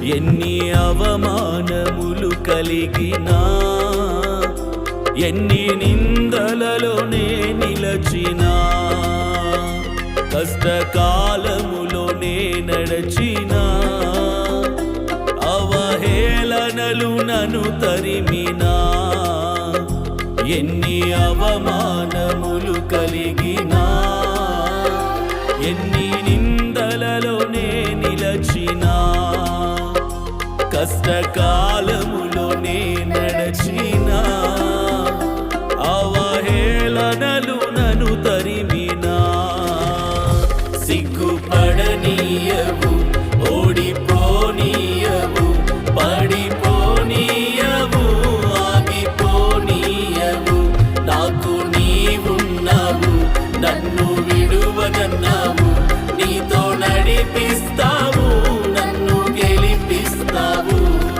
ఎన్ని అవమానములు కలిగినా, ఎన్ని నిందలలోనే నిలచినా, కష్టకాలములోనే నడచినా, అవహేళనలు నన్ను తరిమినా, ఎన్ని అవమానములు కలిగినా, ఎన్ని నిందలలోనే నిలచినా, కష్టకాలం